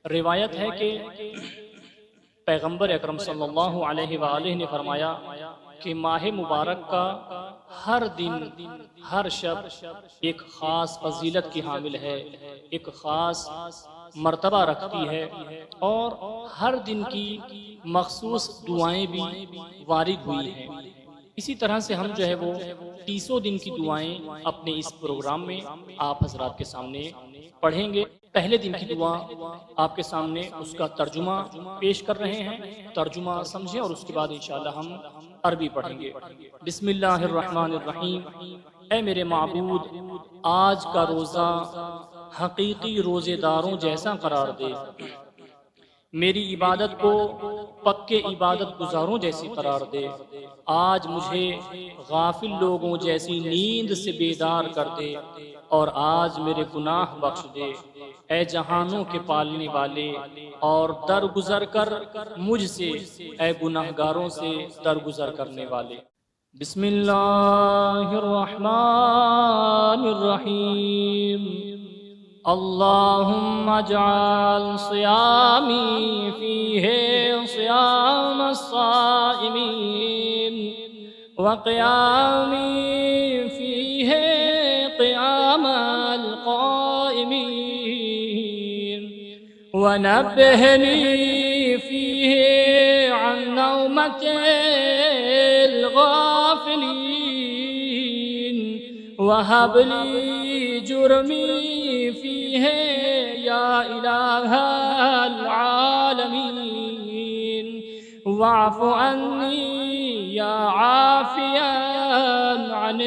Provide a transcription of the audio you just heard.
روایت ہے کہ پیغمبر اکرم صلی اللہ علیہ وآلہ نے فرمایا کہ ماہ مبارک کا ہر دن ہر شب ایک خاص فضیلت کی حامل ہے، ایک خاص مرتبہ رکھتی ہے، اور ہر دن کی مخصوص دعائیں بھی وارد ہوئی ہیں۔ اسی طرح سے ہم جو ہے وہ 30 دن کی دعائیں اپنے اس پروگرام میں آپ حضرات کے سامنے پڑھیں گے۔ پہلے دن کی دعا آپ کے سامنے اس کا ترجمہ پیش کر رہے ہیں، ترجمہ سمجھیں اور اس کے بعد انشاءاللہ ہم عربی پڑھیں گے۔ بسم اللہ الرحمن الرحیم۔ اے میرے معبود، آج کا روزہ حقیقی روزے داروں جیسا قرار دے، میری عبادت کو پکے عبادت گزاروں جیسی قرار دے، آج مجھے غافل لوگوں جیسی نیند سے بیدار کر دے، اور آج میرے گناہ بخش دے، اے جہانوں کے پالنے والے، اور درگزر کر مجھ سے، اے گناہگاروں سے درگزر کرنے والے۔ بسم اللہ الرحمن الرحیم۔ اللہم اجعل صیامی فیہ صیام الصائمین، وقیامی فیہ قیام القائمین، ونبہنی فیہ عن نومۃ الغافلین، وہب لی جرمی فیہ یا الہ العالمین، واعف عنی یا عافیا عن